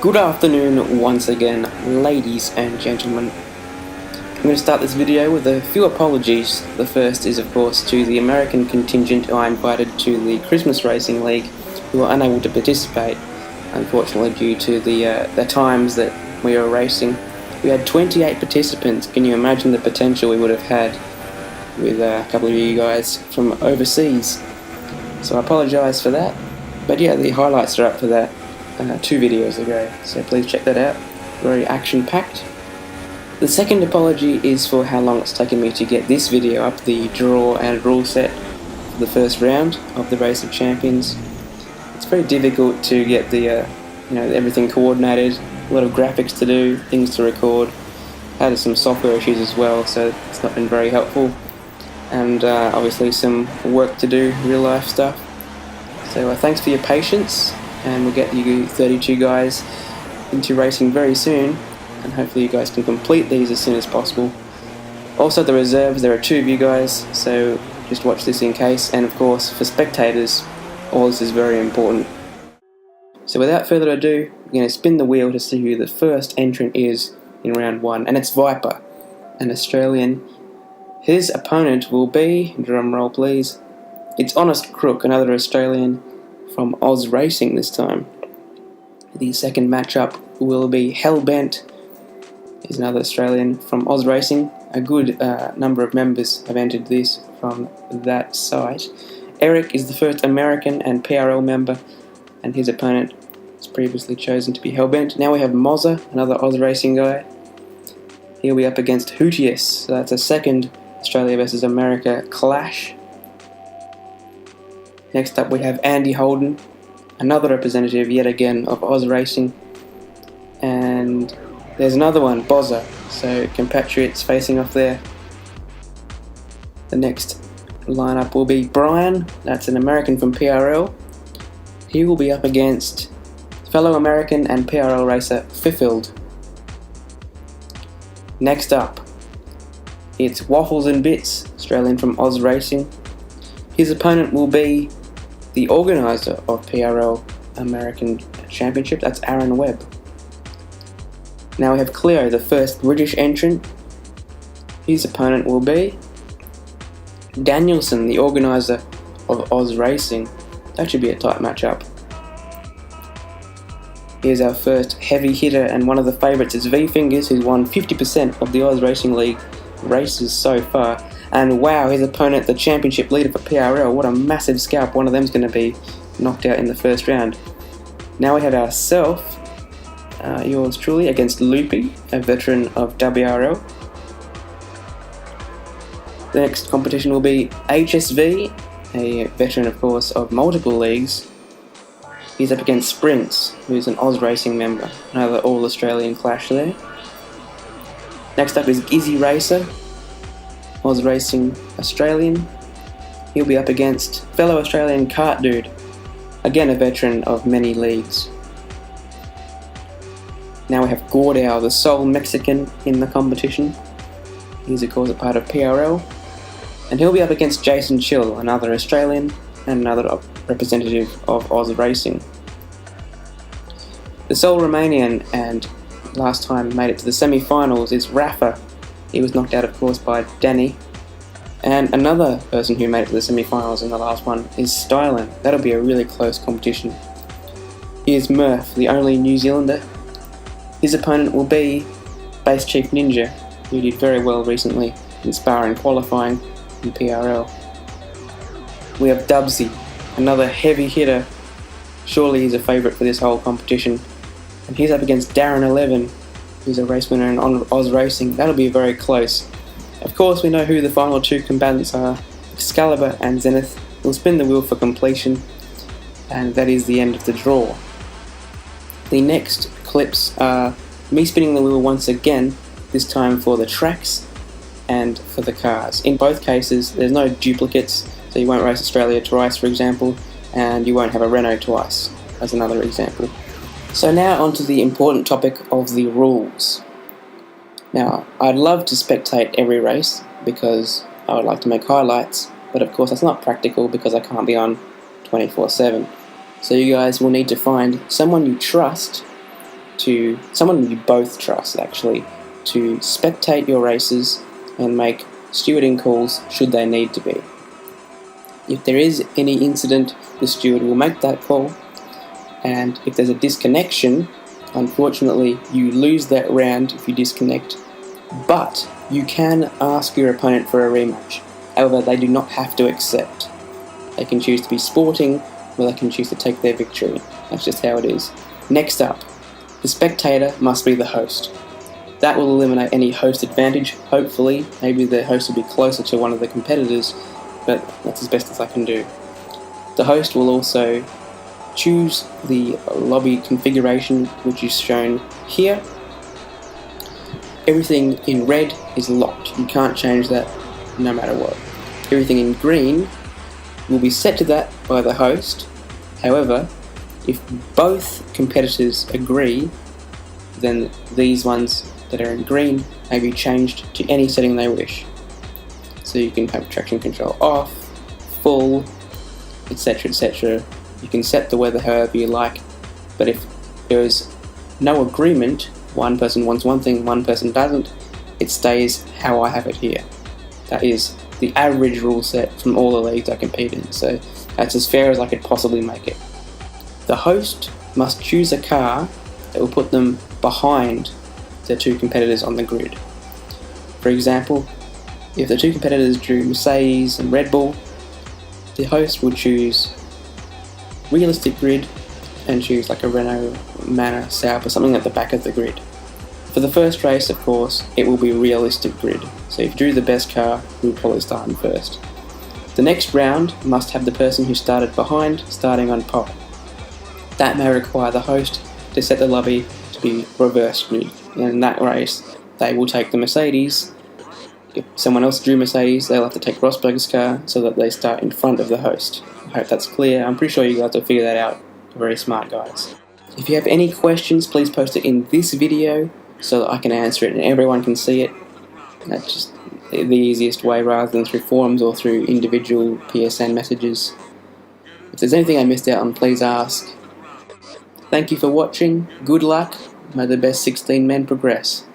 Good afternoon once again, ladies and gentlemen. I'm going to start this video with a few apologies. The first is of course to the American contingent who I invited to the Christmas Racing League who were unable to participate, unfortunately due to the times that we were racing. We had 28 participants. Can you imagine the potential we would have had with a couple of you guys from overseas? So I apologise for that. But yeah, the highlights are up for that 2 videos ago, so please check that out. Very action-packed. The second apology is for how long it's taken me to get this video up, the draw and rule set for the first round of the Race of Champions. It's very difficult to get the everything coordinated, a lot of graphics to do, things to record. Had some software issues as well, so it's not been very helpful. And obviously some work to do, real life stuff. So thanks for your patience, and we'll get you 32 guys into racing very soon, and hopefully you guys can complete these as soon as possible. Also the reserves, there are 2 of you guys, so just watch this in case, and of course for spectators, all this is very important. So without further ado, we're going to spin the wheel to see who the first entrant is in round 1, and it's Viper, an Australian. His opponent will be, drumroll please, it's HONESTCROOKK, another Australian from Oz Racing this time. The second matchup will be Hellbent. He's another Australian from Oz Racing. A good number of members have entered this from that site. Eric is the first American and PRL member, and his opponent was previously chosen to be Hellbent. Now we have Mozza, another Oz Racing guy. He'll be up against Hootius, so that's a second Australia versus America clash. Next up we have Andy Holden, another representative yet again of Oz Racing. And there's another one, Bozza, so compatriots facing off there. The next lineup will be Brian, that's an American from PRL. He will be up against fellow American and PRL racer fifild. Next up, it's Waffles and Bits, Australian from Oz Racing. His opponent will be the organiser of PRL American Championship, that's Aaron Webb. Now we have Cleo, the first British entrant. His opponent will be Danielson, the organiser of Oz Racing. That should be a tight matchup. Here's our first heavy hitter, and one of the favourites is vFINGERS, who's won 50% of the Oz Racing League races so far. And wow, his opponent, the championship leader for PRL, what a massive scalp. One of them's going to be knocked out in the first round. Now we have ourselves, yours truly, against Loopy, a veteran of WRL. The next competition will be HSV, a veteran of course of multiple leagues. He's up against Sprints, who's an Oz Racing member, another all-Australian clash there. Next up is Gizzy Racer, Oz Racing Australian. He'll be up against fellow Australian Kart Dude, again a veteran of many leagues. Now we have Gordow, the sole Mexican in the competition. He's of course a part of PRL, and he'll be up against jasonchill, another Australian and another representative of Oz Racing. The sole Romanian and last time made it to the semi-finals is Rafa. He was knocked out of course by Danny. And another person who made it to the semi-finals in the last one is Stylen. That'll be a really close competition. Here's Murph, the only New Zealander. His opponent will be BasedChiefNinja, who did very well recently in sparring qualifying in PRL. We have Dubsy, another heavy hitter. Surely he's a favourite for this whole competition. And he's up against darreneleven, who's a race winner in Oz Racing. That'll be very close. Of course we know who the final 2 combatants are, Excalibur and Zenith. We'll spin the wheel for completion, and that is the end of the draw. The next clips are me spinning the wheel once again, this time for the tracks and for the cars. In both cases there's no duplicates, so you won't race Australia twice for example, and you won't have a Renault twice as another example. So now onto the important topic of the rules. Now I'd love to spectate every race because I would like to make highlights, but of course that's not practical because I can't be on 24/7. So you guys will need to find someone you trust to someone you both trust, actually, to spectate your races and make stewarding calls should they need to be. If there is any incident, the steward will make that call, and if there's a disconnection, unfortunately you lose that round if you disconnect, but you can ask your opponent for a rematch. However, they do not have to accept. They can choose to be sporting, or they can choose to take their victory. That's just how it is. Next up, the spectator must be the host. That will eliminate any host advantage, hopefully. Maybe the host will be closer to one of the competitors, but that's as best as I can do. The host will also choose the lobby configuration, which is shown here. Everything in red is locked. You can't change that no matter what. Everything in green will be set to that by the host. However, if both competitors agree, then these ones that are in green may be changed to any setting they wish. So you can have traction control off, full, etc, etc. You can set the weather however you like, but if there is no agreement, one person wants one thing, one person doesn't, it stays how I have it here. That is the average rule set from all the leagues I compete in, so that's as fair as I could possibly make it. The host must choose a car that will put them behind the two competitors on the grid. For example, if the two competitors drew Mercedes and Red Bull, the host would choose realistic grid and choose like a Renault Mana Sauber or something at the back of the grid. For the first race, of course, it will be realistic grid, so if you drew the best car, you would probably start in first. The next round must have the person who started behind starting on pole. That may require the host to set the lobby to be reverse grid. In that race, they will take the Mercedes. If someone else drew Mercedes, they'll have to take Rosberg's car so that they start in front of the host. I hope that's clear. I'm pretty sure you guys will figure that out. You're very smart guys. If you have any questions, please post it in this video so that I can answer it and everyone can see it. That's just the easiest way rather than through forums or through individual PSN messages. If there's anything I missed out on, please ask. Thank you for watching. Good luck. May the best 16 men progress.